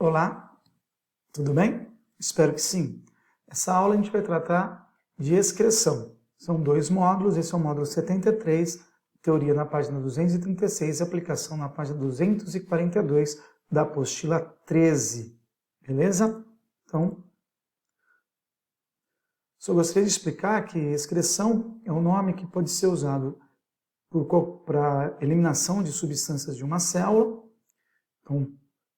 Olá, tudo bem? Espero que sim. Essa aula a gente vai tratar de excreção. São dois módulos, esse é o módulo 73, teoria na página 236 e aplicação na página 242 da apostila 13. Beleza? Então, só gostaria de explicar que excreção é um nome que pode ser usado para eliminação de substâncias de uma célula, então,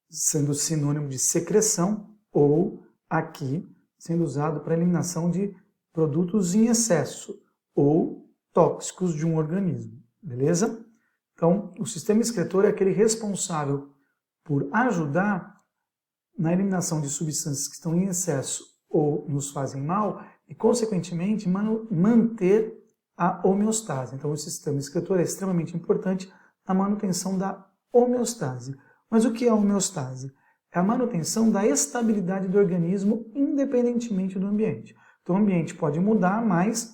sendo sinônimo de secreção, ou aqui, sendo usado para eliminação de produtos em excesso ou tóxicos de um organismo, beleza? Então, o sistema excretor é aquele responsável por ajudar na eliminação de substâncias que estão em excesso ou nos fazem mal e, consequentemente, manter a homeostase. Então, o sistema excretor é extremamente importante na manutenção da homeostase. Mas o que é a homeostase? É a manutenção da estabilidade do organismo independentemente do ambiente. Então o ambiente pode mudar, mas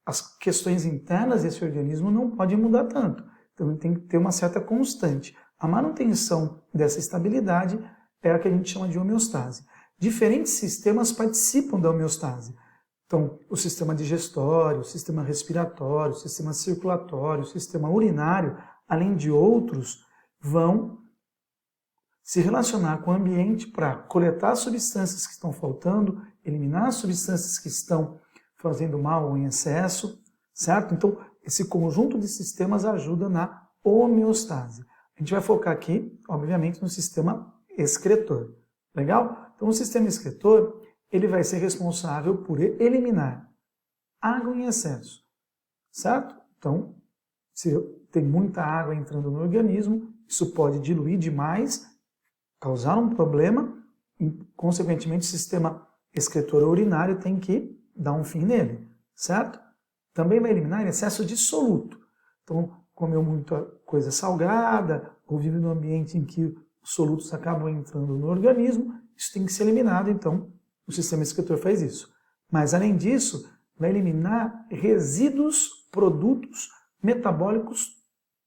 as questões internas desse organismo não podem mudar tanto. Então ele tem que ter uma certa constante. A manutenção dessa estabilidade é a que a gente chama de homeostase. Diferentes sistemas participam da homeostase. Então o sistema digestório, o sistema respiratório, o sistema circulatório, o sistema urinário, além de outros, vão se relacionar com o ambiente para coletar as substâncias que estão faltando, eliminar as substâncias que estão fazendo mal ou em excesso, certo? Então, esse conjunto de sistemas ajuda na homeostase. A gente vai focar aqui, obviamente, no sistema excretor. Legal? Então, o sistema excretor, ele vai ser responsável por eliminar água em excesso, certo? Então, se tem muita água entrando no organismo, isso pode diluir demais, causar um problema e, consequentemente, o sistema excretor urinário tem que dar um fim nele, certo? Também vai eliminar excesso de soluto. Então, comeu muita coisa salgada ou vive num ambiente em que os solutos acabam entrando no organismo, isso tem que ser eliminado, então o sistema excretor faz isso. Mas, além disso, vai eliminar resíduos, produtos metabólicos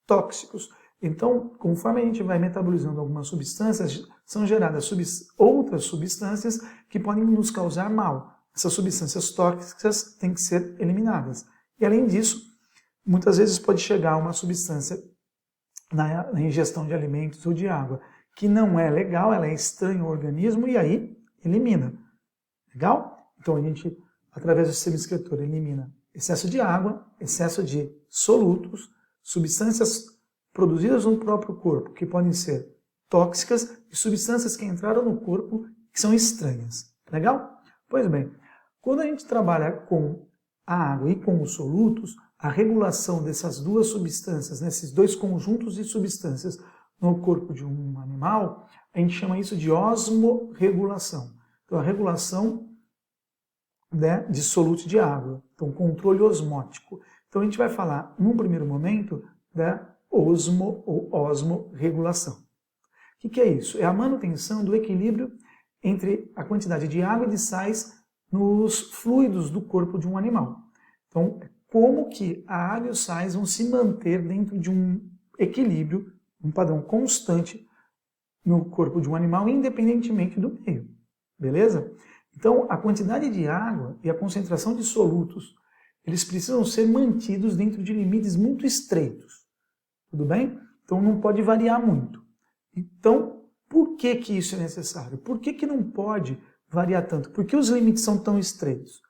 tóxicos. Então, conforme a gente vai metabolizando algumas substâncias, são geradas outras substâncias que podem nos causar mal. Essas substâncias tóxicas têm que ser eliminadas. E, além disso, muitas vezes pode chegar uma substância na ingestão de alimentos ou de água que não é legal, ela é estranha ao organismo e aí elimina. Legal? Então, a gente, através do sistema excretor, elimina excesso de água, excesso de solutos, substâncias produzidas no próprio corpo, que podem ser tóxicas, e substâncias que entraram no corpo que são estranhas. Legal? Pois bem, quando a gente trabalha com a água e com os solutos, a regulação dessas duas substâncias, nesses dois conjuntos de substâncias no corpo de um animal, a gente chama isso de osmorregulação. Então, a regulação, né, de soluto de água. Então, controle osmótico. Então, a gente vai falar, num primeiro momento, da osmo ou osmorregulação. O que é isso? É a manutenção do equilíbrio entre a quantidade de água e de sais nos fluidos do corpo de um animal. Então, como que a água e os sais vão se manter dentro de um equilíbrio, um padrão constante no corpo de um animal, independentemente do meio. Beleza? Então, a quantidade de água e a concentração de solutos, eles precisam ser mantidos dentro de limites muito estreitos. Tudo bem? Então não pode variar muito. Então, por que isso é necessário? Por que não pode variar tanto? Por que os limites são tão estreitos?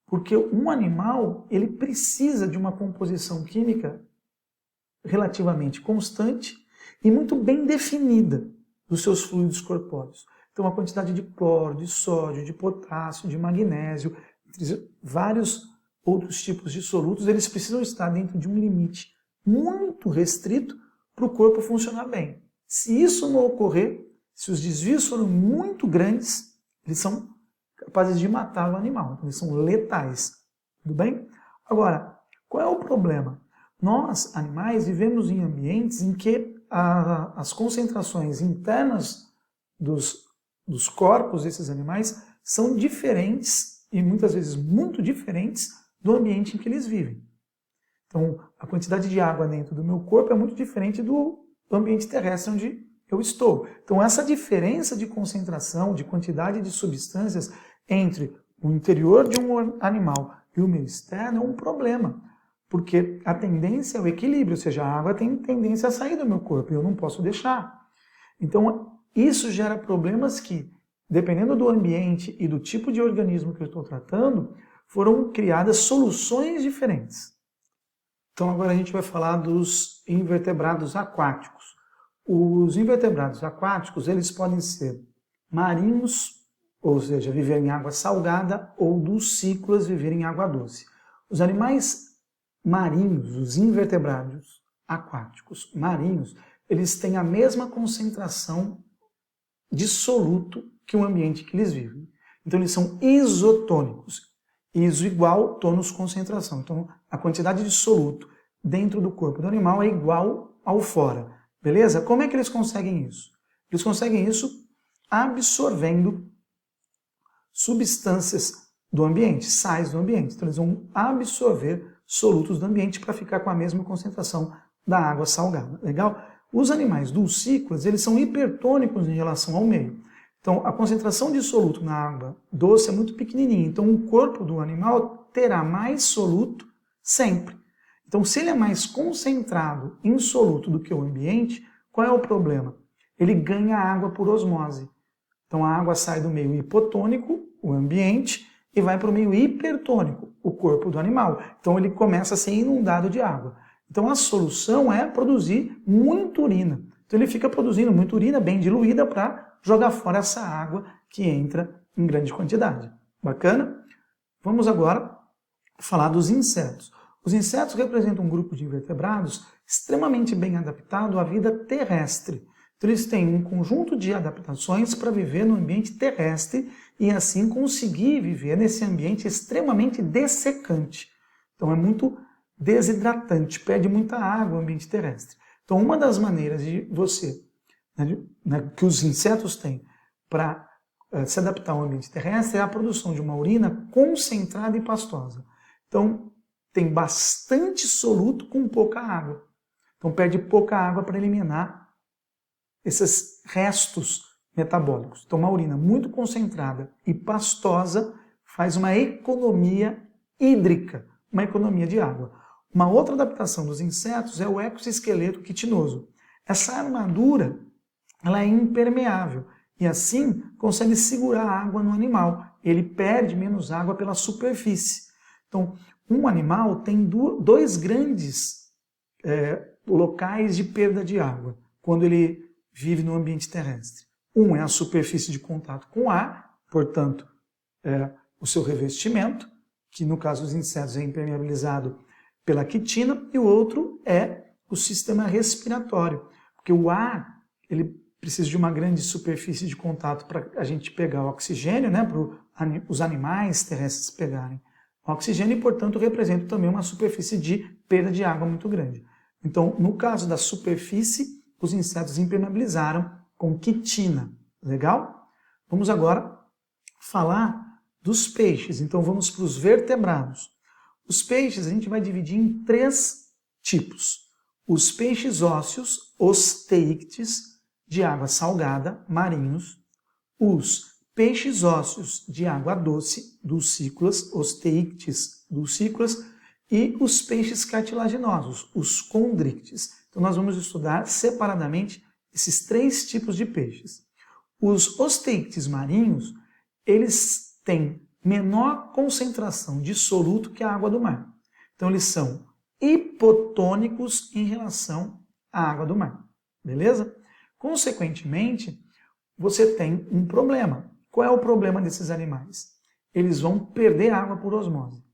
Porque um animal, ele precisa de uma composição química relativamente constante e muito bem definida dos seus fluidos corpóreos. Então a quantidade de cloro, de sódio, de potássio, de magnésio, vários outros tipos de solutos, eles precisam estar dentro de um limite muito restrito para o corpo funcionar bem. Se isso não ocorrer, se os desvios forem muito grandes, eles são capazes de matar o animal. Então, eles são letais. Tudo bem? Agora, qual é o problema? Nós, animais, vivemos em ambientes em que as concentrações internas dos corpos desses animais são diferentes e muitas vezes muito diferentes do ambiente em que eles vivem. Então, a quantidade de água dentro do meu corpo é muito diferente do ambiente terrestre onde eu estou. Então essa diferença de concentração, de quantidade de substâncias entre o interior de um animal e o meio externo é um problema, porque a tendência é o equilíbrio, ou seja, a água tem tendência a sair do meu corpo e eu não posso deixar. Então isso gera problemas que, dependendo do ambiente e do tipo de organismo que eu estou tratando, foram criadas soluções diferentes. Então agora a gente vai falar dos invertebrados aquáticos. Os invertebrados aquáticos, eles podem ser marinhos, ou seja, viver em água salgada, ou dulcícolas, viver em água doce. Os animais marinhos, os invertebrados aquáticos marinhos, eles têm a mesma concentração de soluto que o ambiente que eles vivem. Então eles são isotônicos. Iso igual, tônus, concentração. Então a quantidade de soluto dentro do corpo do animal é igual ao fora. Beleza? Como é que eles conseguem isso? Eles conseguem isso absorvendo substâncias do ambiente, sais do ambiente. Então eles vão absorver solutos do ambiente para ficar com a mesma concentração da água salgada. Legal? Os animais dulcícolas, eles são hipertônicos em relação ao meio. Então a concentração de soluto na água doce é muito pequenininha. Então o corpo do animal terá mais soluto sempre. Então se ele é mais concentrado em soluto do que o ambiente, qual é o problema? Ele ganha água por osmose. Então a água sai do meio hipotônico, o ambiente, e vai para o meio hipertônico, o corpo do animal. Então ele começa a ser inundado de água. Então a solução é produzir muita urina. Então ele fica produzindo muita urina bem diluída para jogar fora essa água que entra em grande quantidade. Bacana? Vamos agora falar dos insetos. Os insetos representam um grupo de invertebrados extremamente bem adaptado à vida terrestre. Então eles têm um conjunto de adaptações para viver no ambiente terrestre e assim conseguir viver nesse ambiente extremamente dessecante. Então é muito desidratante, perde muita água o ambiente terrestre. Então uma das maneiras de você, que os insetos têm para se adaptar ao ambiente terrestre é a produção de uma urina concentrada e pastosa. Então tem bastante soluto com pouca água. Então perde pouca água para eliminar esses restos metabólicos. Então uma urina muito concentrada e pastosa faz uma economia hídrica, uma economia de água. Uma outra adaptação dos insetos é o exoesqueleto quitinoso. Essa armadura ela é impermeável e assim consegue segurar a água no animal. Ele perde menos água pela superfície. Então um animal tem dois grandes locais de perda de água quando ele vive no ambiente terrestre. Um é a superfície de contato com o ar, portanto, o seu revestimento, que no caso dos insetos é impermeabilizado pela quitina, e o outro é o sistema respiratório, porque o ar ele precisa de uma grande superfície de contato para a gente pegar o oxigênio, para os animais terrestres pegarem o oxigênio e, portanto, representa também uma superfície de perda de água muito grande. Então, no caso da superfície, os insetos impermeabilizaram com quitina. Legal? Vamos agora falar dos peixes. Então vamos para os vertebrados. Os peixes a gente vai dividir em 3 tipos. Os peixes ósseos, osteíctes, de água salgada, marinhos. Os peixes ósseos de água doce, dulcícolas, osteíctes, dulcícolas. E os peixes cartilaginosos, os condrictes. Então nós vamos estudar separadamente esses 3 tipos de peixes. Os osteíctes marinhos, eles têm menor concentração de soluto que a água do mar. Então eles são hipotônicos em relação à água do mar. Beleza? Consequentemente, você tem um problema. Qual é o problema desses animais? Eles vão perder água por osmose.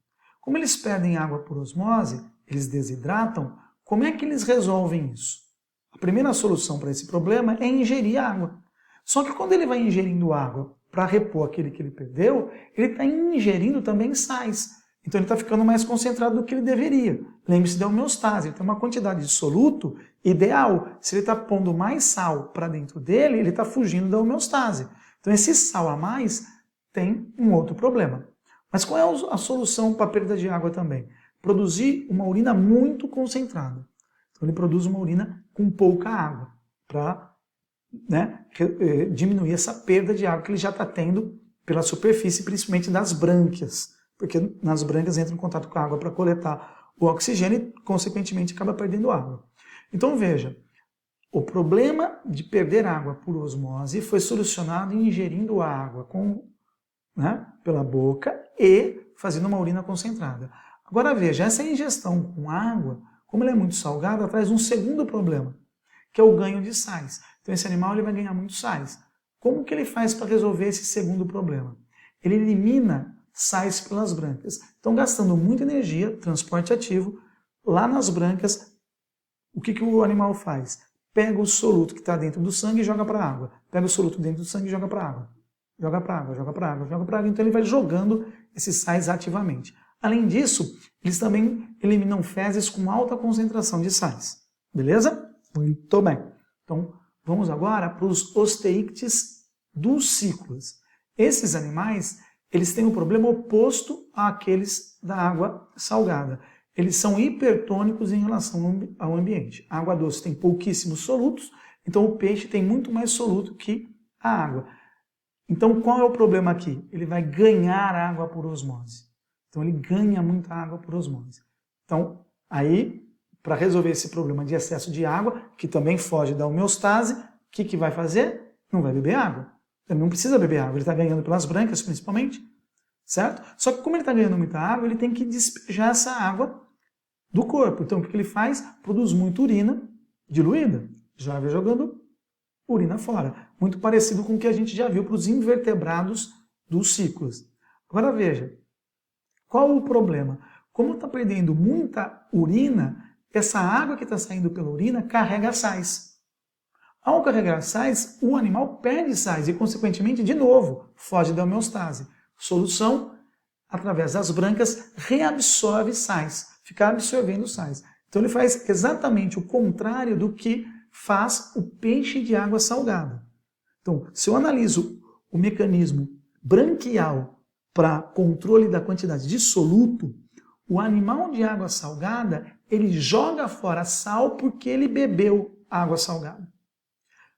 Como eles perdem água por osmose, eles desidratam, como é que eles resolvem isso? A primeira solução para esse problema é ingerir água. Só que quando ele vai ingerindo água para repor aquele que ele perdeu, ele está ingerindo também sais. Então ele está ficando mais concentrado do que ele deveria. Lembre-se da homeostase, ele tem uma quantidade de soluto ideal. Se ele está pondo mais sal para dentro dele, ele está fugindo da homeostase. Então esse sal a mais tem um outro problema. Mas qual é a solução para a perda de água também? Produzir uma urina muito concentrada. Então ele produz uma urina com pouca água, para né, diminuir essa perda de água que ele já está tendo pela superfície, principalmente das brânquias, porque nas brânquias entra em contato com a água para coletar o oxigênio e, consequentemente, acaba perdendo água. Então, veja, o problema de perder água por osmose foi solucionado ingerindo a água pela boca e fazendo uma urina concentrada. Agora, veja, essa ingestão com água, como ela é muito salgada, traz um segundo problema, que é o ganho de sais. Então, esse animal ele vai ganhar muitos sais. Como que ele faz para resolver esse segundo problema? Ele elimina sais pelas brânquias. Então, gastando muita energia, transporte ativo, lá nas brânquias, o que o animal faz? Pega o soluto que está dentro do sangue e joga para a água. Pega o soluto dentro do sangue e joga para a água. Joga para a água, joga para a água, joga para a água. Então, ele vai jogando esses sais ativamente. Além disso, eles também eliminam fezes com alta concentração de sais. Beleza? Muito bem. Então, vamos agora para os osteíctes dos ciclos. Esses animais, eles têm um problema oposto àqueles da água salgada. Eles são hipertônicos em relação ao ambiente. A água doce tem pouquíssimos solutos, então o peixe tem muito mais soluto que a água. Então, qual é o problema aqui? Ele vai ganhar água por osmose. Então, ele ganha muita água por osmose. Então, aí, para resolver esse problema de excesso de água, que também foge da homeostase, o que vai fazer? Não vai beber água. Ele não precisa beber água, ele está ganhando pelas brânquias, principalmente, certo? Só que como ele está ganhando muita água, ele tem que despejar essa água do corpo. Então, o que ele faz? Produz muita urina diluída. Já vai jogando urina fora. Muito parecido com o que a gente já viu para os invertebrados dos ciclos. Agora veja, qual o problema? Como está perdendo muita urina, essa água que está saindo pela urina carrega sais. Ao carregar sais, o animal perde sais e, consequentemente, de novo, foge da homeostase. Solução, através das brânquias, reabsorve sais, fica absorvendo sais. Então ele faz exatamente o contrário do que faz o peixe de água salgada. Então, se eu analiso o mecanismo branquial para controle da quantidade de soluto, o animal de água salgada, ele joga fora sal porque ele bebeu água salgada.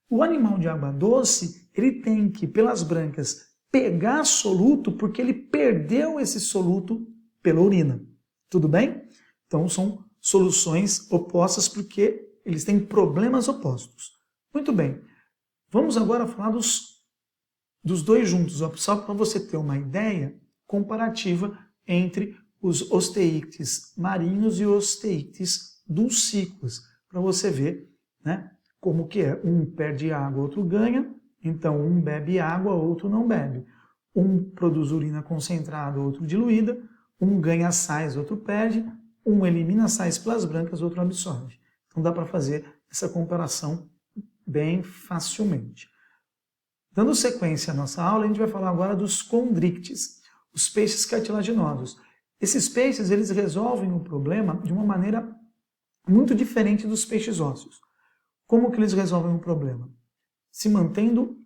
O animal de água doce, ele tem que, pelas brânquias, pegar soluto porque ele perdeu esse soluto pela urina. Tudo bem? Então, são soluções opostas porque eles têm problemas opostos. Muito bem. Vamos agora falar dos dois juntos, só para você ter uma ideia comparativa entre os osteíctes marinhos e os osteíctes dos ciclos, para você ver, né, como que é. Um perde água, outro ganha, então um bebe água, outro não bebe. Um produz urina concentrada, outro diluída, um ganha sais, outro perde, um elimina sais pelas brânquias, outro absorve. Então dá para fazer essa comparação bem facilmente. Dando sequência à nossa aula, a gente vai falar agora dos condrictes, os peixes cartilaginosos. Esses peixes, eles resolvem o problema de uma maneira muito diferente dos peixes ósseos. Como que eles resolvem o problema? Se mantendo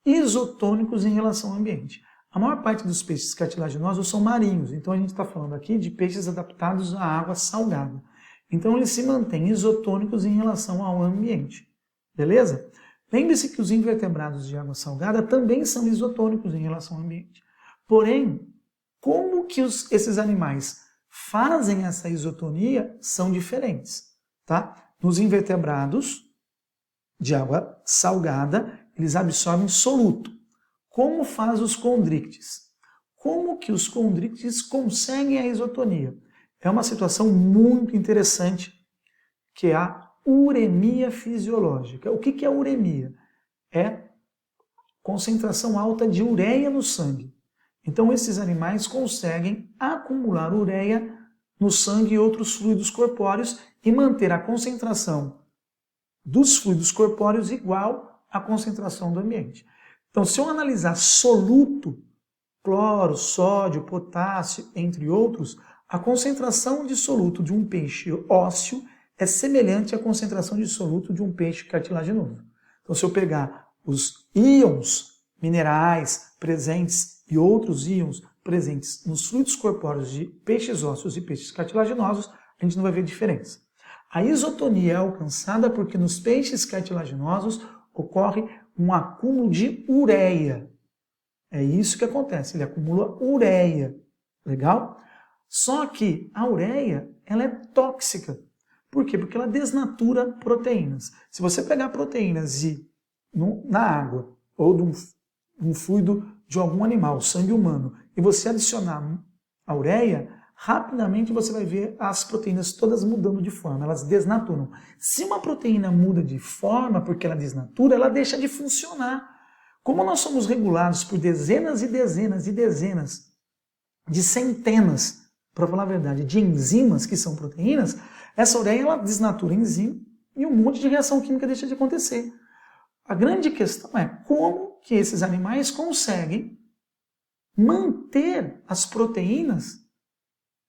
isotônicos em relação ao ambiente. A maior parte dos peixes cartilaginosos são marinhos, então a gente está falando aqui de peixes adaptados à água salgada. Então eles se mantêm isotônicos em relação ao ambiente. Beleza? Lembre-se que os invertebrados de água salgada também são isotônicos em relação ao ambiente. Porém, como que esses animais fazem essa isotonia são diferentes. Tá? Nos invertebrados de água salgada, eles absorvem soluto. Como faz os condrictes? Como que os condrictes conseguem a isotonia? É uma situação muito interessante, que é a uremia fisiológica. O que é uremia? É concentração alta de ureia no sangue. Então, esses animais conseguem acumular ureia no sangue e outros fluidos corpóreos e manter a concentração dos fluidos corpóreos igual à concentração do ambiente. Então, se eu analisar soluto, cloro, sódio, potássio, entre outros, a concentração de soluto de um peixe ósseo é semelhante à concentração de soluto de um peixe cartilaginoso. Então, se eu pegar os íons minerais presentes e outros íons presentes nos fluidos corpóreos de peixes ósseos e peixes cartilaginosos, a gente não vai ver diferença. A isotonia é alcançada porque nos peixes cartilaginosos ocorre um acúmulo de ureia. É isso que acontece, ele acumula ureia. Legal? Só que a ureia, ela é tóxica. Por quê? Porque ela desnatura proteínas. Se você pegar proteínas na água ou de um fluido de algum animal, sangue humano, e você adicionar a ureia, rapidamente você vai ver as proteínas todas mudando de forma, elas desnaturam. Se uma proteína muda de forma porque ela desnatura, ela deixa de funcionar. Como nós somos regulados por dezenas e dezenas e dezenas de centenas, para falar a verdade, de enzimas que são proteínas, essa ureia ela desnatura a enzima e um monte de reação química deixa de acontecer. A grande questão é como que esses animais conseguem manter as proteínas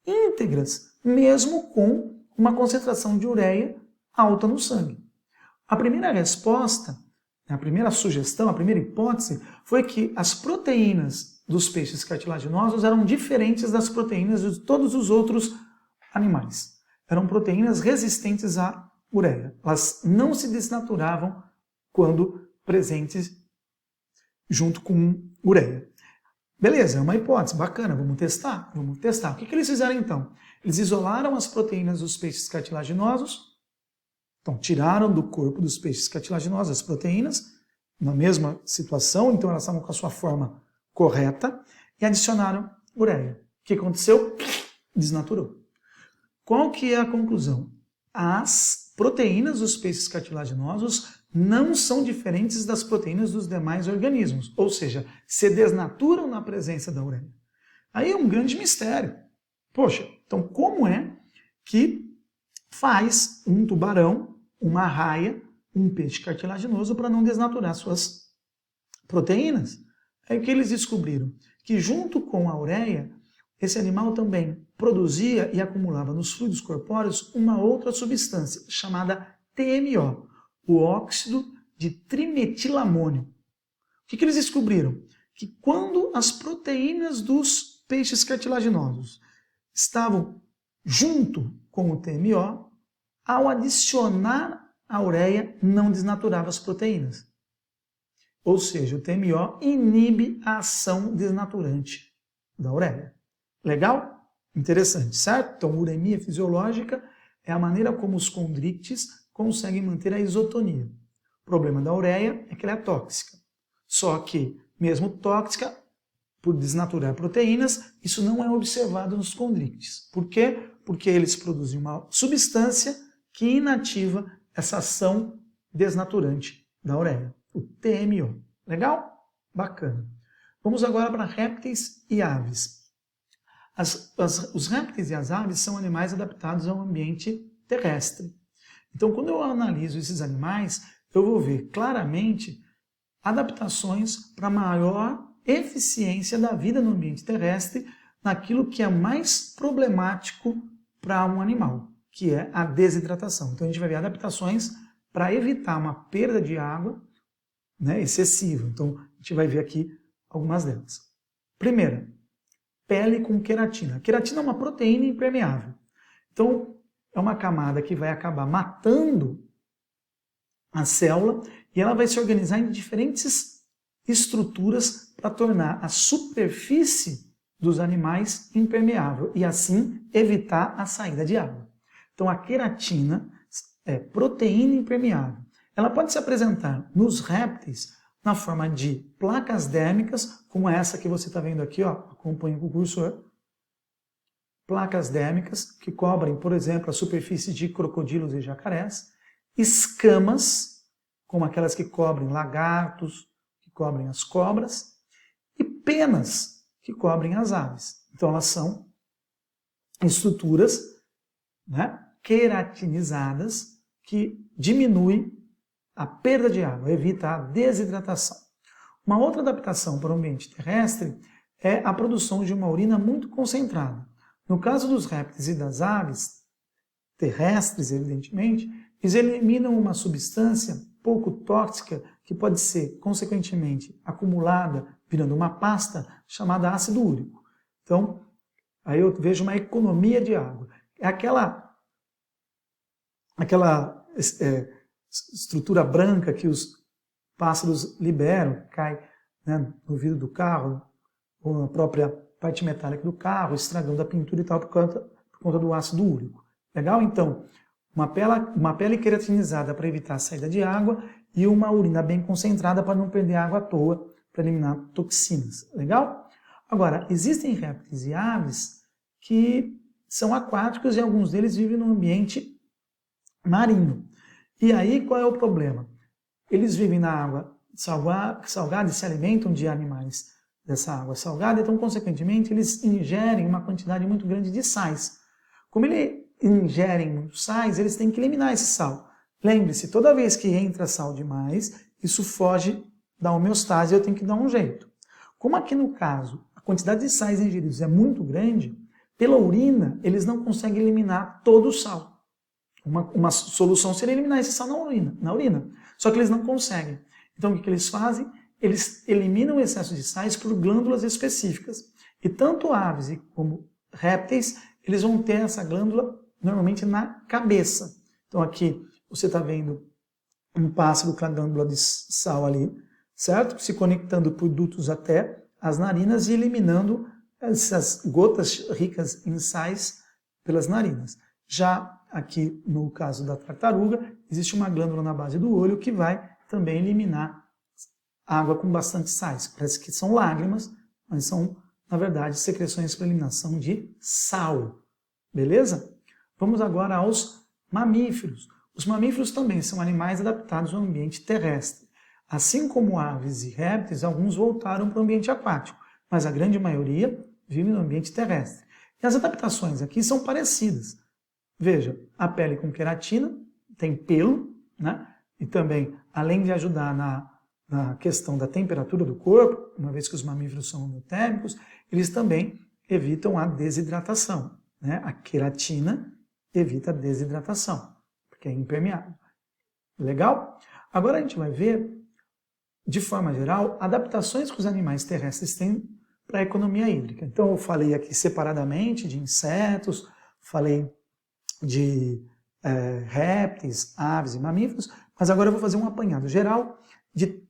íntegras, mesmo com uma concentração de ureia alta no sangue. A primeira resposta, a primeira sugestão, a primeira hipótese foi que as proteínas dos peixes cartilaginosos eram diferentes das proteínas de todos os outros animais. Eram proteínas resistentes à ureia. Elas não se desnaturavam quando presentes junto com ureia. Beleza, é uma hipótese, bacana, vamos testar? Vamos testar. O que eles fizeram então? Eles isolaram as proteínas dos peixes cartilaginosos, então tiraram do corpo dos peixes cartilaginosos as proteínas, na mesma situação, então elas estavam com a sua forma correta, e adicionaram ureia. O que aconteceu? Desnaturou. Qual que é a conclusão? As proteínas dos peixes cartilaginosos não são diferentes das proteínas dos demais organismos, ou seja, se desnaturam na presença da ureia. Aí é um grande mistério. Poxa, então como é que faz um tubarão, uma arraia, um peixe cartilaginoso para não desnaturar suas proteínas? Aí o que eles descobriram? Que junto com a ureia, esse animal também produzia e acumulava nos fluidos corpóreos uma outra substância chamada TMO, o óxido de trimetilamônio. O que eles descobriram? Que quando as proteínas dos peixes cartilaginosos estavam junto com o TMO, ao adicionar a ureia, não desnaturava as proteínas. Ou seja, o TMO inibe a ação desnaturante da ureia. Legal? Interessante, certo? Então, uremia fisiológica é a maneira como os condríctes conseguem manter a isotonia. O problema da ureia é que ela é tóxica. Só que, mesmo tóxica, por desnaturar proteínas, isso não é observado nos condríctes. Por quê? Porque eles produzem uma substância que inativa essa ação desnaturante da ureia, o TMO. Legal? Bacana. Vamos agora para répteis e aves. Os répteis e as aves são animais adaptados ao ambiente terrestre. Então, quando eu analiso esses animais, eu vou ver claramente adaptações para maior eficiência da vida no ambiente terrestre naquilo que é mais problemático para um animal, que é a desidratação. Então, a gente vai ver adaptações para evitar uma perda de água, né, excessiva. Então, a gente vai ver aqui algumas delas. Primeira, pele com queratina. A queratina é uma proteína impermeável. Então, é uma camada que vai acabar matando a célula e ela vai se organizar em diferentes estruturas para tornar a superfície dos animais impermeável e assim evitar a saída de água. Então, a queratina é proteína impermeável. Ela pode se apresentar nos répteis na forma de placas dérmicas, como essa que você está vendo aqui, ó, acompanha com o cursor. Placas dérmicas que cobrem, por exemplo, a superfície de crocodilos e jacarés. Escamas, como aquelas que cobrem lagartos, que cobrem as cobras. E penas, que cobrem as aves. Então, elas são estruturas, né, queratinizadas que diminuem a perda de água, evita a desidratação. Uma outra adaptação para o ambiente terrestre é a produção de uma urina muito concentrada. No caso dos répteis e das aves, terrestres, evidentemente, eles eliminam uma substância pouco tóxica que pode ser, consequentemente, acumulada, virando uma pasta, chamada ácido úrico. Então, aí eu vejo uma economia de água. É aquela estrutura branca que os pássaros liberam, cai, né, no vidro do carro, ou na própria parte metálica do carro, estragando a pintura e tal, por conta do ácido úrico. Legal? Então, uma pele queratinizada para evitar a saída de água e uma urina bem concentrada para não perder água à toa, para eliminar toxinas. Legal? Agora, existem répteis e aves que são aquáticos e alguns deles vivem no ambiente marinho. E aí, qual é o problema? Eles vivem na água salgada e se alimentam de animais dessa água salgada, então, consequentemente, eles ingerem uma quantidade muito grande de sais. Como eles ingerem muitos sais, eles têm que eliminar esse sal. Lembre-se, toda vez que entra sal demais, isso foge da homeostase e eu tenho que dar um jeito. Como aqui no caso, a quantidade de sais ingeridos é muito grande, pela urina, eles não conseguem eliminar todo o sal. Uma solução seria eliminar esse sal na urina. Só que eles não conseguem. Então, o que eles fazem? Eles eliminam o excesso de sais por glândulas específicas. E tanto aves como répteis, eles vão ter essa glândula normalmente na cabeça. Então, aqui você está vendo um pássaro com a glândula de sal ali, certo? Se conectando por dutos até as narinas e eliminando essas gotas ricas em sais pelas narinas. Já aqui no caso da tartaruga, existe uma glândula na base do olho que vai também eliminar água com bastante sais. Parece que são lágrimas, mas são, na verdade, secreções para eliminação de sal. Beleza? Vamos agora aos mamíferos. Os mamíferos também são animais adaptados ao ambiente terrestre. Assim como aves e répteis, alguns voltaram para o ambiente aquático, mas a grande maioria vive no ambiente terrestre. E as adaptações aqui são parecidas. Veja, a pele com queratina, tem pelo, né? E também, além de ajudar na questão da temperatura do corpo, uma vez que os mamíferos são endotérmicos, eles também evitam a desidratação, né? A queratina evita a desidratação, porque é impermeável. Legal? Agora a gente vai ver, de forma geral, adaptações que os animais terrestres têm para a economia hídrica. Então eu falei aqui separadamente de insetos, falei de répteis, aves e mamíferos, mas agora eu vou fazer um apanhado geral de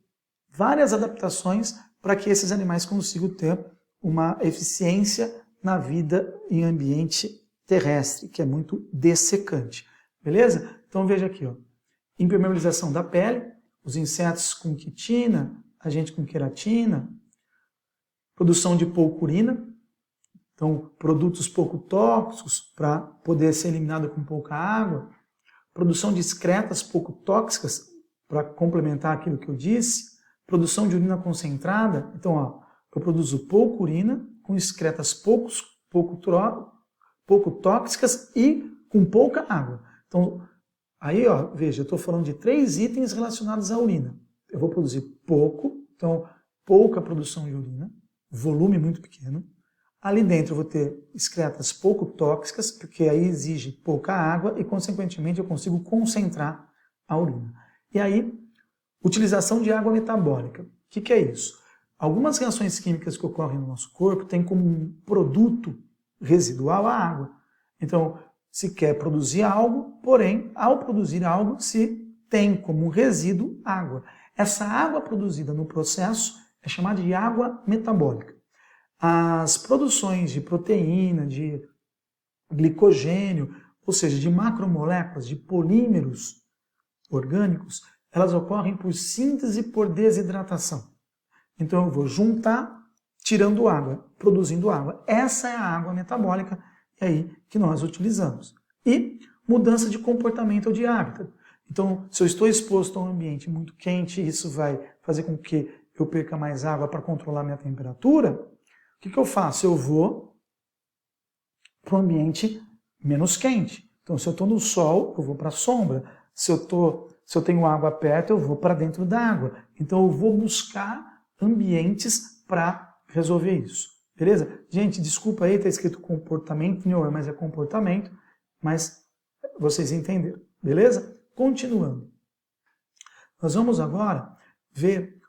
várias adaptações para que esses animais consigam ter uma eficiência na vida em ambiente terrestre, que é muito dessecante. Beleza? Então veja aqui, ó. Impermeabilização da pele, os insetos com quitina, a gente com queratina, produção de pouca urina, então produtos pouco tóxicos para poder ser eliminado com pouca água, produção de excretas pouco tóxicas para complementar aquilo que eu disse, produção de urina concentrada, então ó, eu produzo pouca urina com excretas pouco tóxicas e com pouca água. Então aí ó, veja, eu estou falando de 3 itens relacionados à urina. Eu vou produzir pouco, então pouca produção de urina, volume muito pequeno. Ali dentro eu vou ter excretas pouco tóxicas, porque aí exige pouca água e, consequentemente, eu consigo concentrar a urina. E aí, utilização de água metabólica. O que é isso? Algumas reações químicas que ocorrem no nosso corpo têm como um produto residual a água. Então, se quer produzir algo, porém, ao produzir algo, se tem como resíduo água. Essa água produzida no processo é chamada de água metabólica. As produções de proteína, de glicogênio, ou seja, de macromoléculas, de polímeros orgânicos, elas ocorrem por síntese por desidratação. Então eu vou juntar, tirando água, produzindo água. Essa é a água metabólica aí que nós utilizamos. E mudança de comportamento ou de hábito. Então, se eu estou exposto a um ambiente muito quente, isso vai fazer com que eu perca mais água para controlar minha temperatura. O que eu faço? Eu vou para um ambiente menos quente. Então, se eu estou no sol, eu vou para a sombra. Se eu tenho água perto, eu vou para dentro da água. Então, eu vou buscar ambientes para resolver isso. Beleza? Gente, desculpa aí, está escrito comportamento, não é, mas é comportamento, mas vocês entenderam. Beleza? Continuando. Nós vamos agora ver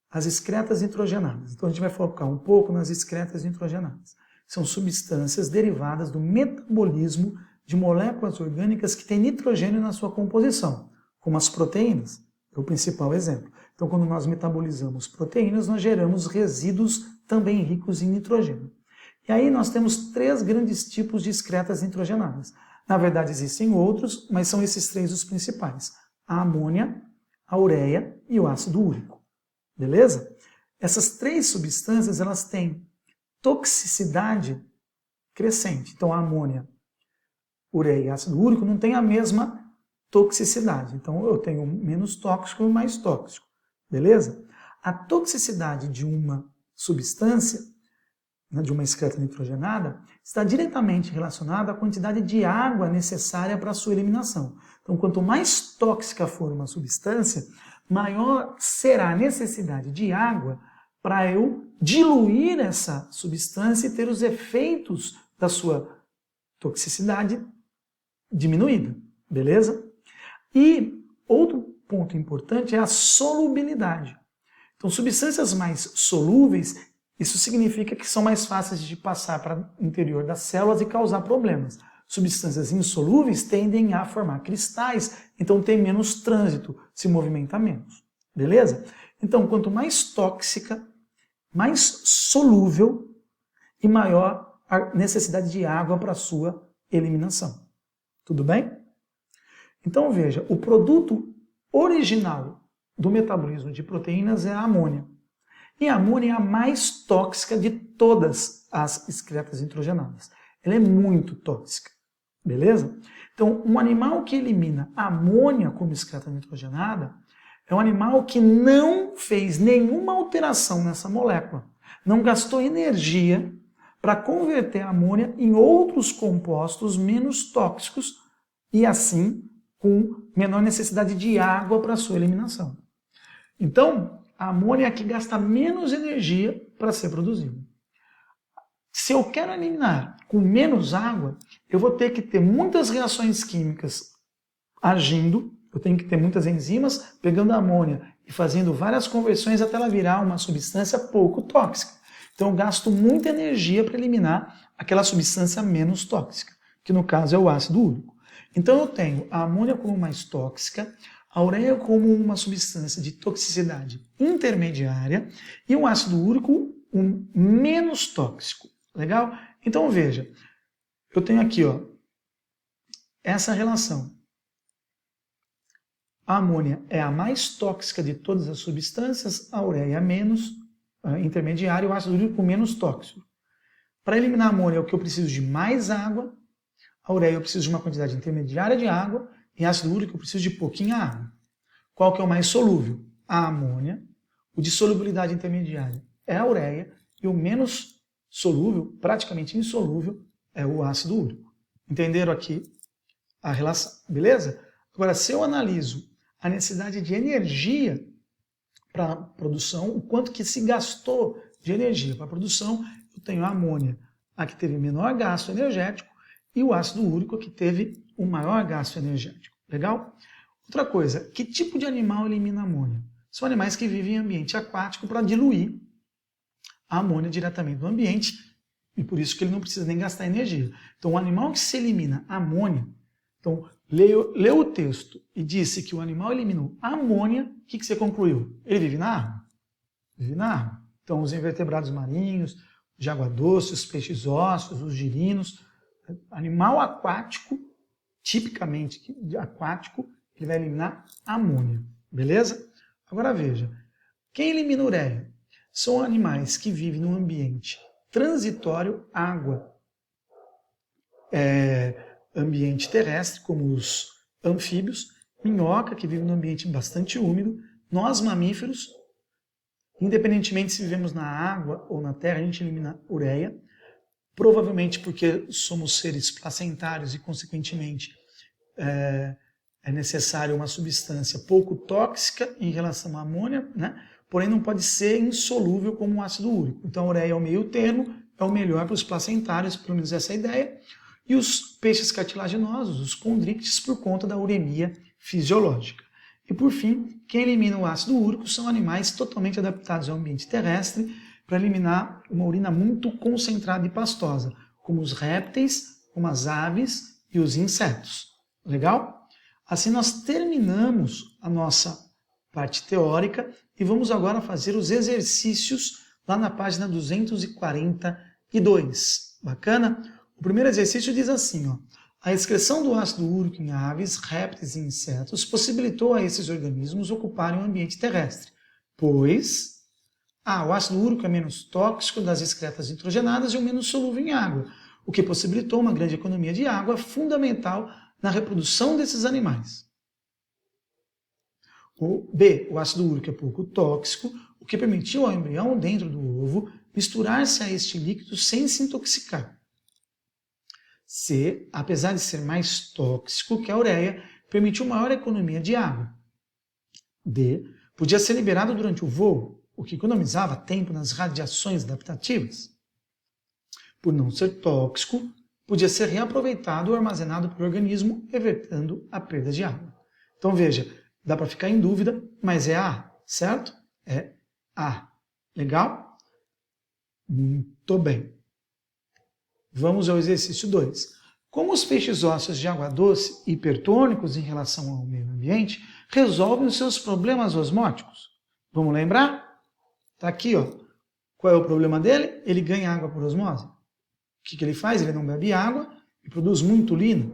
as excretas nitrogenadas. Então a gente vai focar um pouco nas excretas nitrogenadas. São substâncias derivadas do metabolismo de moléculas orgânicas que têm nitrogênio na sua composição, como as proteínas. É o principal exemplo. Então, quando nós metabolizamos proteínas, nós geramos resíduos também ricos em nitrogênio. E aí nós temos 3 grandes tipos de excretas nitrogenadas. Na verdade, existem outros, mas são esses 3 os principais. A amônia, a ureia e o ácido úrico. Beleza? Essas 3 substâncias, elas têm toxicidade crescente. Então, a amônia, ureia e ácido úrico não têm a mesma toxicidade. Então, eu tenho menos tóxico e mais tóxico. Beleza? A toxicidade de uma substância, de uma excreta nitrogenada, está diretamente relacionada à quantidade de água necessária para a sua eliminação. Então, quanto mais tóxica for uma substância, maior será a necessidade de água para eu diluir essa substância e ter os efeitos da sua toxicidade diminuída, beleza? E outro ponto importante é a solubilidade. Então, substâncias mais solúveis, isso significa que são mais fáceis de passar para o interior das células e causar problemas. Substâncias insolúveis tendem a formar cristais, então tem menos trânsito, se movimenta menos. Beleza? Então, quanto mais tóxica, mais solúvel e maior a necessidade de água para a sua eliminação. Tudo bem? Então, veja, o produto original do metabolismo de proteínas é a amônia. E a amônia é a mais tóxica de todas as excretas nitrogenadas. Ela é muito tóxica. Beleza? Então, um animal que elimina amônia como excreta nitrogenada é um animal que não fez nenhuma alteração nessa molécula. Não gastou energia para converter a amônia em outros compostos menos tóxicos e assim com menor necessidade de água para sua eliminação. Então, a amônia é a que gasta menos energia para ser produzida. Se eu quero eliminar com menos água, eu vou ter que ter muitas reações químicas agindo, eu tenho que ter muitas enzimas pegando a amônia e fazendo várias conversões até ela virar uma substância pouco tóxica. Então eu gasto muita energia para eliminar aquela substância menos tóxica, que no caso é o ácido úrico. Então eu tenho a amônia como mais tóxica, a ureia como uma substância de toxicidade intermediária e o ácido úrico um menos tóxico. Legal? Então veja, eu tenho aqui essa relação. A amônia é a mais tóxica de todas as substâncias, a ureia é menos intermediária e o ácido úrico menos tóxico. Para eliminar a amônia, o que eu preciso de mais água, a ureia eu preciso de uma quantidade intermediária de água e ácido úrico eu preciso de pouquinha água. Qual que é o mais solúvel? A amônia. O de solubilidade intermediária é a ureia e o menos solúvel, praticamente insolúvel, é o ácido úrico. Entenderam aqui a relação? Beleza? Agora, se eu analiso a necessidade de energia para a produção, o quanto que se gastou de energia para a produção, eu tenho a amônia, a que teve menor gasto energético, e o ácido úrico, que teve o maior gasto energético. Legal? Outra coisa, que tipo de animal elimina amônia? São animais que vivem em ambiente aquático para diluir a amônia diretamente do ambiente, e por isso que ele não precisa nem gastar energia. Então, o animal que se elimina amônia, então, leu o texto e disse que o animal eliminou a amônia, o que você concluiu? Ele vive na água? Vive na água. Então, os invertebrados marinhos, de água doce, os peixes ósseos, os girinos, animal aquático, tipicamente aquático, ele vai eliminar amônia. Beleza? Agora veja, quem elimina ureia? São animais que vivem num ambiente transitório, água, ambiente terrestre, como os anfíbios, minhoca, que vive num ambiente bastante úmido, nós mamíferos, independentemente se vivemos na água ou na terra, a gente elimina ureia, provavelmente porque somos seres placentários e, consequentemente, é necessária uma substância pouco tóxica em relação à amônia, né? Porém não pode ser insolúvel como o ácido úrico. Então a ureia é o meio termo, é o melhor para os placentários, pelo menos essa é a ideia, e os peixes cartilaginosos, os condríctes, por conta da uremia fisiológica. E por fim, quem elimina o ácido úrico são animais totalmente adaptados ao ambiente terrestre para eliminar uma urina muito concentrada e pastosa, como os répteis, como as aves e os insetos. Legal? Assim nós terminamos a nossa parte teórica, e vamos agora fazer os exercícios lá na página 242. Bacana? O primeiro exercício diz assim, ó: a excreção do ácido úrico em aves, répteis e insetos possibilitou a esses organismos ocuparem o ambiente terrestre, pois o ácido úrico é menos tóxico das excretas nitrogenadas e o menos solúvel em água, o que possibilitou uma grande economia de água fundamental na reprodução desses animais. B. O ácido úrico é pouco tóxico, o que permitiu ao embrião dentro do ovo misturar-se a este líquido sem se intoxicar. C. Apesar de ser mais tóxico que a ureia, permitiu maior economia de água. D. Podia ser liberado durante o voo, o que economizava tempo nas radiações adaptativas. Por não ser tóxico, podia ser reaproveitado ou armazenado pelo organismo, evitando a perda de água. Então veja, dá para ficar em dúvida, mas é A, certo? É A. Legal? Muito bem. Vamos ao exercício 2. Como os peixes ósseos de água doce, hipertônicos em relação ao meio ambiente, resolvem os seus problemas osmóticos? Vamos lembrar? Está aqui, ó. Qual é o problema dele? Ele ganha água por osmose. O que ele faz? Ele não bebe água e produz muito urina.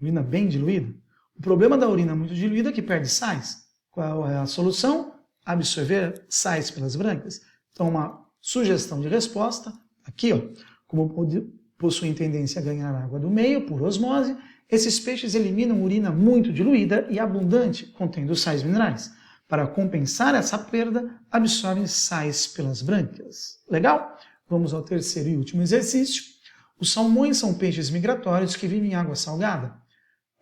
Urina bem diluída. O problema da urina muito diluída é que perde sais. Qual é a solução? Absorver sais pelas brânquias. Então, uma sugestão de resposta, aqui, ó. Como possuem tendência a ganhar água do meio por osmose, esses peixes eliminam urina muito diluída e abundante, contendo sais minerais. Para compensar essa perda, absorvem sais pelas brânquias. Legal? Vamos ao terceiro e último exercício. Os salmões são peixes migratórios que vivem em água salgada,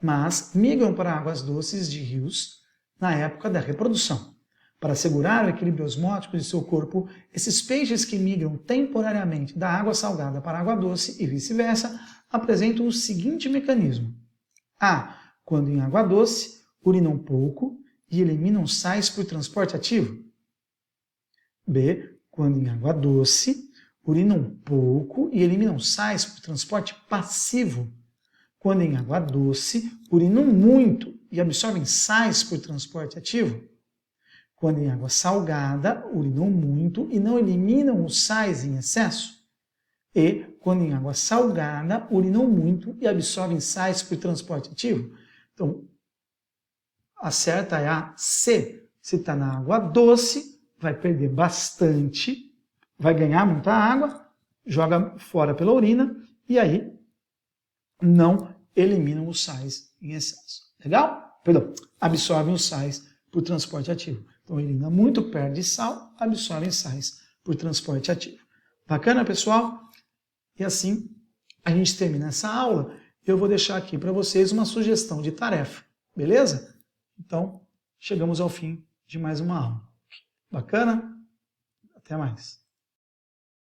mas migram para águas doces de rios na época da reprodução. Para assegurar o equilíbrio osmótico de seu corpo, esses peixes que migram temporariamente da água salgada para a água doce e vice-versa apresentam o seguinte mecanismo. A. Quando em água doce, urinam pouco e eliminam sais por transporte ativo. B. Quando em água doce, urinam pouco e eliminam sais por transporte passivo. Quando em água doce, urinam muito e absorvem sais por transporte ativo. Quando em água salgada, urinam muito e não eliminam os sais em excesso. E, quando em água salgada, urinam muito e absorvem sais por transporte ativo. Então, a certa é a C. Se está na água doce, vai perder bastante, vai ganhar muita água, joga fora pela urina e aí não eliminam os sais em excesso. Legal? Perdão, absorvem os sais por transporte ativo. Então, urina muito, perde sal, absorvem sais por transporte ativo. Bacana, pessoal? E assim a gente termina essa aula. Eu vou deixar aqui para vocês uma sugestão de tarefa, beleza? Então, chegamos ao fim de mais uma aula. Bacana? Até mais.